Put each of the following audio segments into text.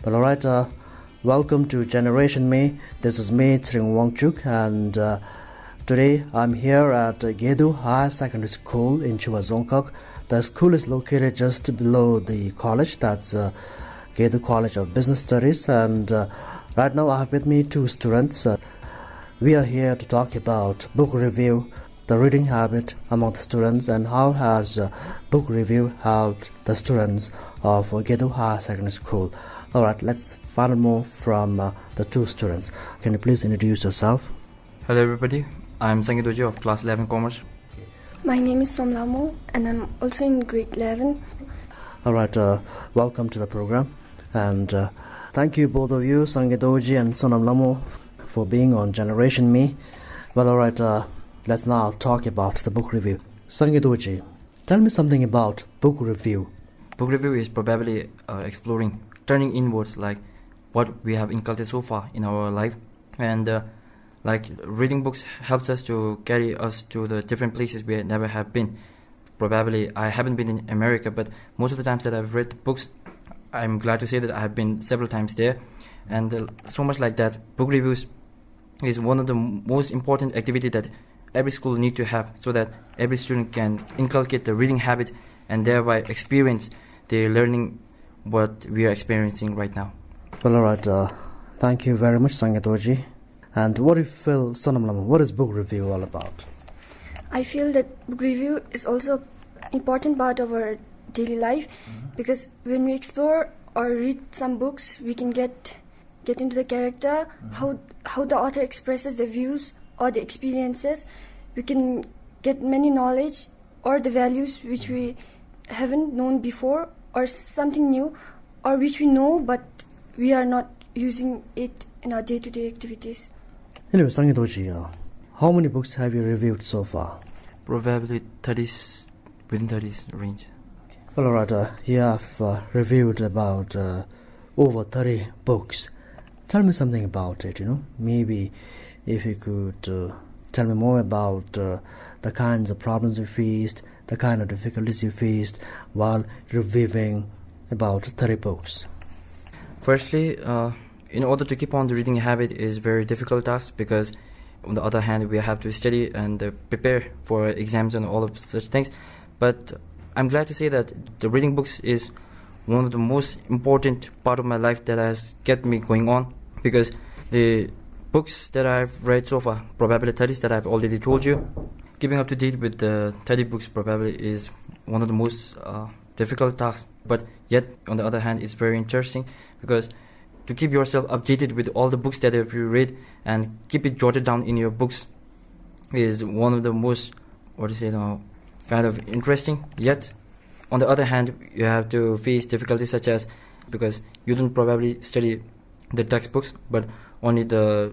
Well, alright, welcome to Generation Me. This is me, Tshering Wangchuk, and today I'm here at Gedu Higher Secondary School in Tshering Wangchuk. The school is located just below the college, that's Gedu College of Business Studies, and right now I have with me two students. We are here to talk about book review, the reading habit among the students, and how has book review helped the students of Gedu Higher Secondary School. Alright, let's find out more from the two students. Can you please introduce yourself? Hello everybody, I'm Gedu of class 11 Commerce. My name is Somlamo and I'm also in grade 11. Alright, welcome to the program, and thank you both of you, Gedu and Somlamo, for being on Generation Me. Well, alright, let's now talk about the book review. Gedu, tell me something about book review. Book review is probably exploring, turning inwards, like what we have inculcated so far in our life, and like reading books helps us to carry us to the different places we never have been. Probably I haven't been in America, but most of the times that I've read the books, I'm glad to say that I have been several times there, and so much like that. Book reviews is one of the most important activity that every school need to have, so that every student can inculcate the reading habit and thereby experience the learning what we are experiencing right now. Well, alright, thank you very much, Gedu. And what do you feel, Sonamlama, what is book review all about? I feel that book review is also an important part of our daily life, because when we explore or read some books, we can get into the character, how the author expresses the views or the experiences. We can get many knowledge or the values which we haven't known before, or something new, or which we know but we are not using it in our day-to-day activities. Anyway, Gedu, how many books have you reviewed so far? Probably 30s, within 30s range. Well, alright, you have reviewed about over 30 books. Tell me something about it, Maybe if you could tell me more about the kinds of problems you faced, the kind of difficulties you faced while reviewing about 30 books. Firstly, in order to keep on the reading habit is very difficult task, because on the other hand we have to study and prepare for exams and all of such things. But I'm glad to say that the reading books is one of the most important part of my life that has kept me going on, because the books that I've read so far, probably 30s that I've already told you, keeping up to date with the 30 books probably is one of the most difficult tasks. But yet on the other hand it's very interesting, because to keep yourself updated with all the books that you read and keep it jotted down in your books is one of the most, kind of interesting. Yet on the other hand you have to face difficulties such as, because you don't probably study the textbooks but only the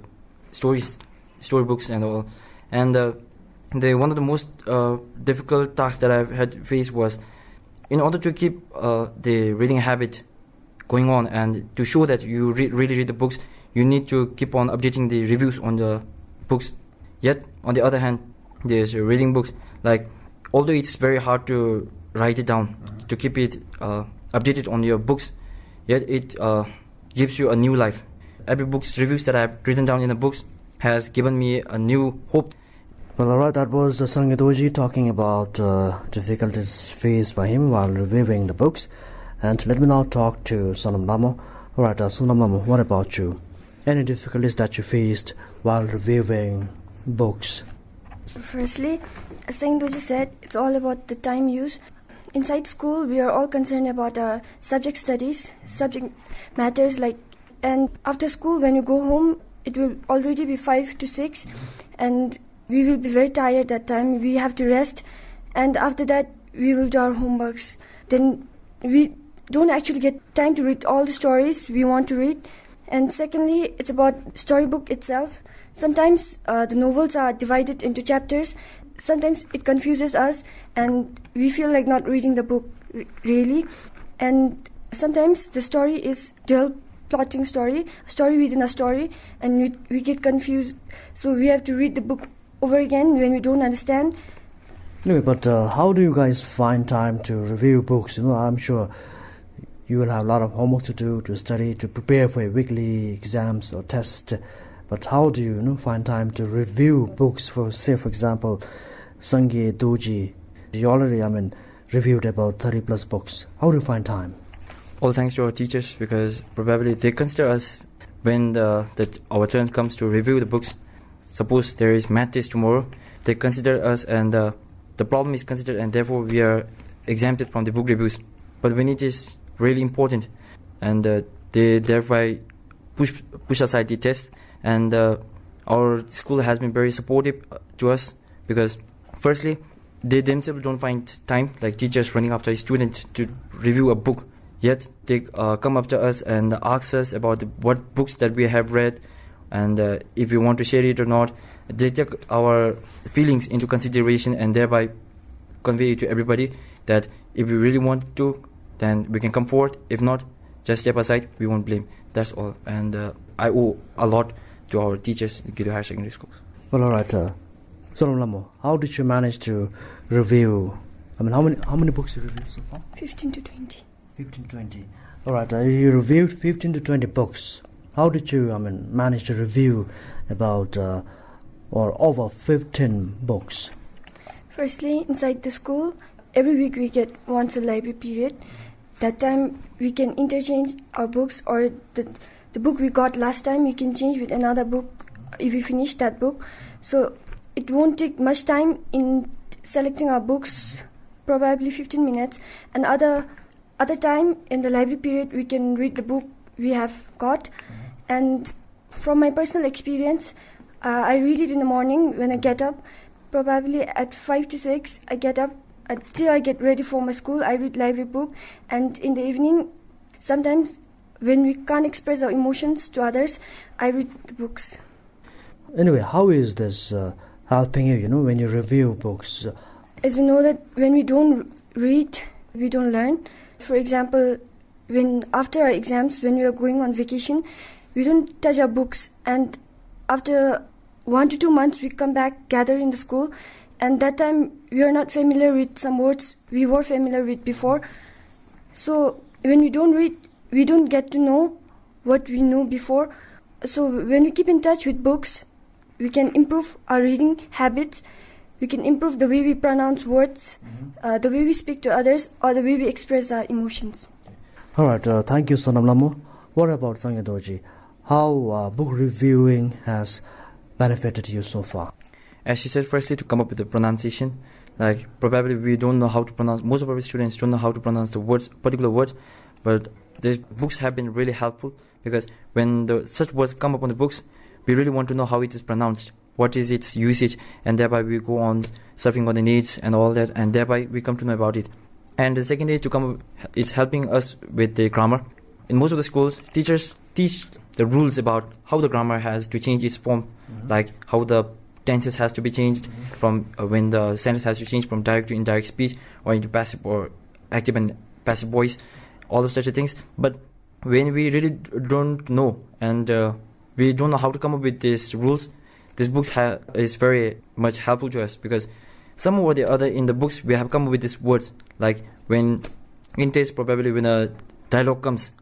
storybooks and all, and the one of the most difficult tasks that I've had faced was, in order to keep the reading habit going on and to show that you really read the books, you need to keep on updating the reviews on the books. Yet on the other hand there's reading books, like although it's very hard to write it down, to keep it updated on your books, yet it gives you a new life. Every book's reviews that I've written down in the books has given me a new hope. Well, alright, that was Gedu talking about difficulties faced by him while reviewing the books. And let me now talk to Sonamlamo. Alright, Sonamlamo, what about you? Any difficulties that you faced while reviewing books? Firstly, as Gedu said, it's all about the time use. Inside school, we are all concerned about our subject studies, subject matters, and after school, when you go home, it will already be 5 to 6, and we will be very tired that time. We have to rest, and after that, we will do our homeworks. Then we don't actually get time to read all the stories we want to read. And secondly, it's about storybook itself. Sometimes the novels are divided into chapters. Sometimes it confuses us and we feel like not reading the book really. And sometimes the story is dual plotting story, a story within a story, and we get confused. So we have to read the book over again when we don't understand. Anyway, but how do you guys find time to review books? I'm sure you will have a lot of homework to do, to study, to prepare for a weekly exams or test. But how do you, find time to review books? For example, Sangye, Doji, you already, reviewed about 30 plus books. How do you find time? All thanks to our teachers, because probably they consider us when our turn comes to review the books. Suppose there is math test tomorrow, they consider us, and the problem is considered, and therefore we are exempted from the book reviews. But when it is really important, and they thereby push aside the test, and our school has been very supportive to us, because firstly, they themselves don't find time, like teachers running after a student to review a book. Yet they come up to us and ask us about what books that we have read, and if we want to share it or not. They take our feelings into consideration and thereby convey it to everybody that if we really want to, then we can come forward. If not, just step aside. We won't blame. That's all. And I owe a lot to our teachers in Gedu Higher Secondary School. Well, all right. Sonam Lamo, how did you manage to review? How many books you reviewed so far? 15 to 20. 15 to 20. All right. You reviewed 15 to 20 books. How did you, manage to review about or over 15 books? Firstly, inside the school, every week we get once a library period. That time we can interchange our books, or the book we got last time we can change with another book if we finish that book. So it won't take much time in selecting our books, probably 15 minutes. And other time in the library period we can read the book we have got. And from my personal experience, I read it in the morning when I get up. Probably at 5 to 6, I get up until I get ready for my school. I read library book, and in the evening, sometimes when we can't express our emotions to others, I read the books. Anyway, how is this helping you? When you review books. As we know that when we don't read, we don't learn. For example, when after our exams, when we are going on vacation, we don't touch our books, and after 1 to 2 months we come back, gather in the school, and that time we are not familiar with some words we were familiar with before. So when we don't read, we don't get to know what we knew before. So when we keep in touch with books, we can improve our reading habits, we can improve the way we pronounce words, the way we speak to others, or the way we express our emotions. All right, thank you, Sonam Lamo. What about Sangye Doji? How book reviewing has benefited you so far? As she said, firstly, to come up with the pronunciation. Like, probably we don't know how to pronounce, most of our students don't know how to pronounce the words, particular words, but these books have been really helpful, because when such words come up on the books, we really want to know how it is pronounced, what is its usage, and thereby we go on surfing on the needs and all that, and thereby we come to know about it. And the second is it's helping us with the grammar. In most of the schools, teachers teach the rules about how the grammar has to change its form, like how the tenses has to be changed from when the sentence has to change from direct to indirect speech, or into passive or active and passive voice, all of such things. But when we really don't know, and we don't know how to come up with these rules, this book is very much helpful to us, because some or the other in the books we have come up with these words, like when in test, probably when a dialogue comes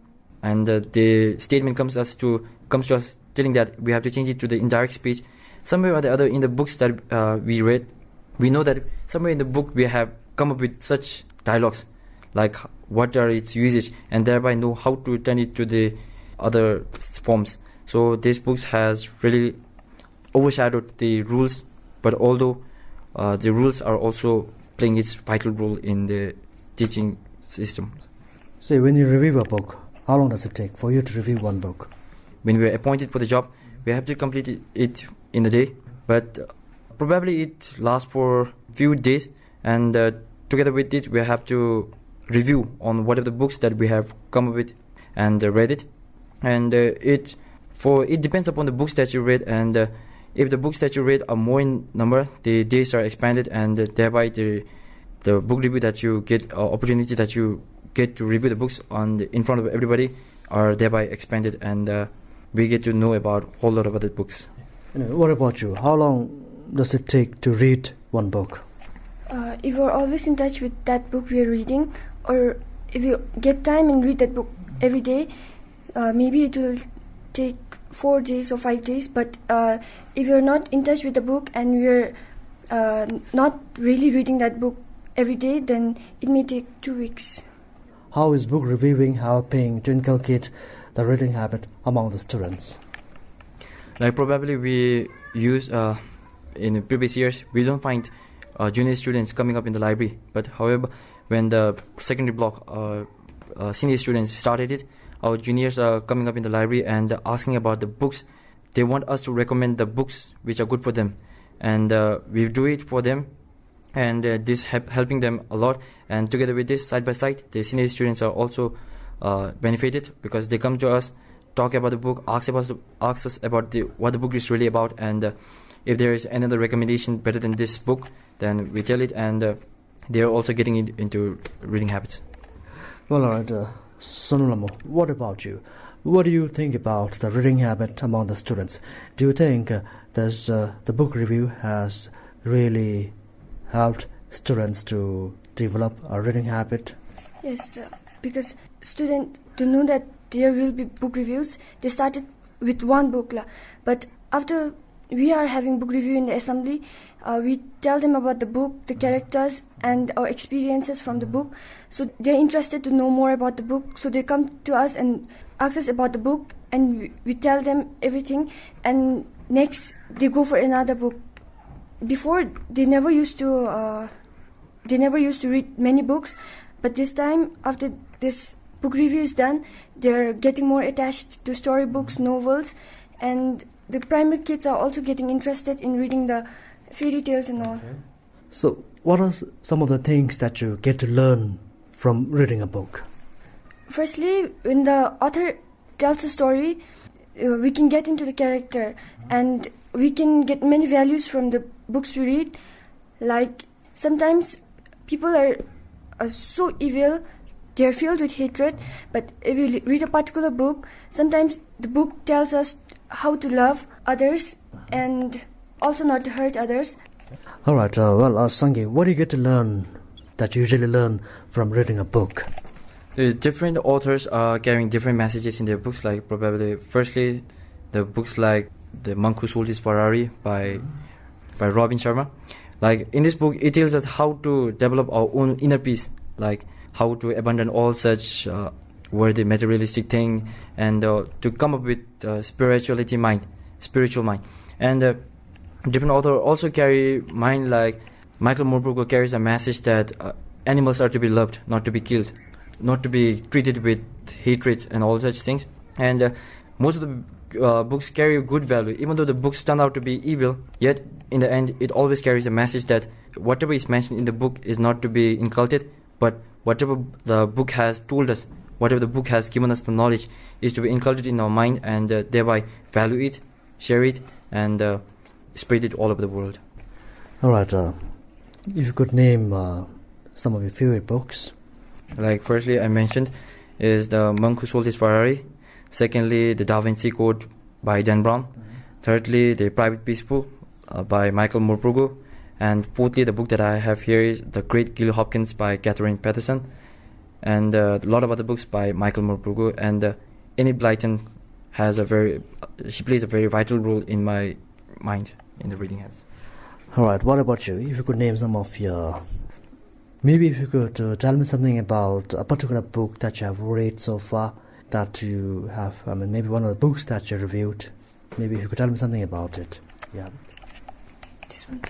and the statement comes to us telling that we have to change it to the indirect speech, somewhere or the other in the books that we read, we know that somewhere in the book we have come up with such dialogues, like what are its usage, and thereby know how to turn it to the other forms. So this book has really overshadowed the rules, but although the rules are also playing its vital role in the teaching system. Say, when you review a book, how long does it take for you to review one book? When we are appointed for the job, we have to complete it in a day, but probably it lasts for a few days, and together with it we have to review on whatever the books that we have come up with and read it. And it depends upon the books that you read, and if the books that you read are more in number, the days are expanded, and thereby the book review that you get, opportunity that you get to review the books in front of everybody, are thereby expanded, and we get to know about a whole lot of other books. What about you? How long does it take to read one book? If we're always in touch with that book we're reading, or if you get time and read that book every day, maybe it will take 4 days or 5 days. But if you're not in touch with the book and you're not really reading that book every day, then it may take 2 weeks. How is book reviewing helping to inculcate the reading habit among the students? Like probably we use in previous years, we don't find junior students coming up in the library. But however, when the secondary block senior students started it, our juniors are coming up in the library and asking about the books. They want us to recommend the books which are good for them, and we do it for them, and this helping them a lot. And together with this, side by side, the senior students are also benefited, because they come to us, talk about the book, ask us about what the book is really about, and if there is another recommendation better than this book, then we tell it, and they are also getting into reading habits. Well, all right, Sonulamo, what about you? What do you think about the reading habit among the students? Do you think the book review has really helped students to develop a reading habit? Yes, because students to know that there will be book reviews, they started with one book. But after we are having book review in the assembly, we tell them about the book, the characters, and our experiences from the book. So they're interested to know more about the book. So they come to us and ask us about the book, and we tell them everything. And next, they go for another book. Before, they never used to read many books, but this time, after this book review is done, they're getting more attached to storybooks, novels, and the primary kids are also getting interested in reading the fairy tales and all. Okay. So, what are some of the things that you get to learn from reading a book? Firstly, when the author tells a story, we can get into the character, and we can get many values from the books we read. Like, sometimes people are so evil, they are filled with hatred, but if we read a particular book, sometimes the book tells us how to love others and also not to hurt others. All right, Sangi, what do you get to learn that you usually learn from reading a book? The different authors are carrying different messages in their books. Like probably, firstly, the books like The Monk Who Sold His Ferrari by Robin Sharma. Like in this book, it tells us how to develop our own inner peace, like how to abandon all such worthy materialistic thing, and to come up with spiritual mind. And different authors also carry mind, like Michael Morpurgo carries a message that animals are to be loved, not to be killed, not to be treated with hatred and all such things. And most of the books carry a good value, even though the books turn out to be evil, yet in the end it always carries a message that whatever is mentioned in the book is not to be inculcated, but whatever the book has told us, whatever the book has given us the knowledge, is to be inculcated in our mind, and thereby value it, share it, and spread it all over the world. All right, if you could name some of your favorite books. Like firstly, I mentioned is The Monk Who Sold His Ferrari. Secondly, The Da Vinci Code by Dan Brown. Thirdly, The Private Peaceful by Michael Morpurgo. And fourthly, the book that I have here is The Great Gilly Hopkins by Catherine Patterson. And a lot of other books by Michael Morpurgo. And Enid Blyton she plays a very vital role in my mind in the reading habits. All right, what about you? If you could name some of your... Maybe if you could tell me something about a particular book that you have read so far, that you have, maybe one of the books that you reviewed. Maybe if you could tell me something about it. Yeah. This one?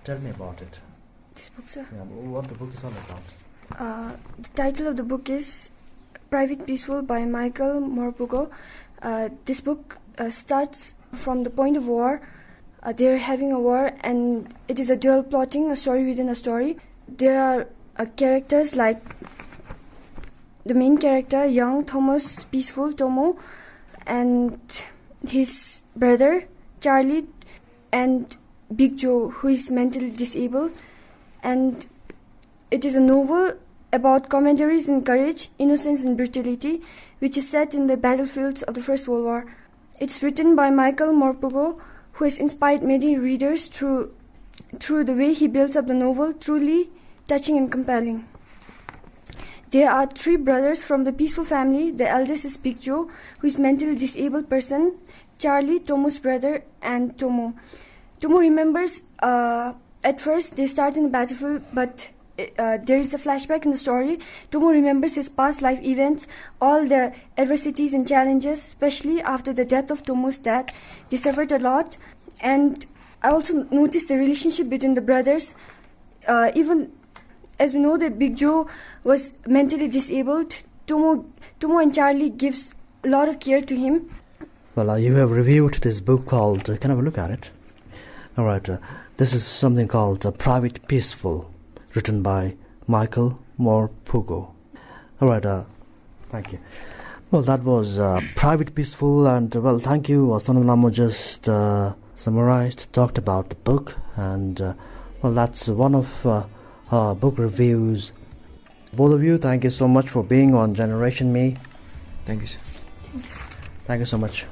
Tell me about it. This book, sir? Yeah, what the book is all about. The title of the book is Private Peaceful by Michael Morpurgo. This book starts from the point of war. They're having a war, and it is a dual plotting, a story within a story. There are characters like the main character, young Thomas Peaceful, Tomo, and his brother, Charlie, and Big Joe, who is mentally disabled. And it is a novel about commentaries in courage, innocence, and brutality, which is set in the battlefields of the First World War. It's written by Michael Morpurgo, who has inspired many readers through the way he builds up the novel, truly touching and compelling. There are 3 brothers from the peaceful family. The eldest is Big Joe, who is mentally disabled person. Charlie, Tomo's brother, and Tomo. Tomo remembers at first they start in the battlefield, but there is a flashback in the story. Tomo remembers his past life events, all the adversities and challenges, especially after the death of Tomo's dad. They suffered a lot, and I also noticed the relationship between the brothers. Even as we know that Big Joe was mentally disabled, Tomo and Charlie gives a lot of care to him. Well, you have reviewed this book called, can I have a look at it? Alright, this is something called Private Peaceful, written by Michael Moore-Pugo. Alright, thank you. Well, that was Private Peaceful, and well, thank you. Sonam Namo just summarized, talked about the book, and well, that's one of our book reviews. Both of you, thank you so much for being on Generation Me. Thank you, sir. Thank you so much.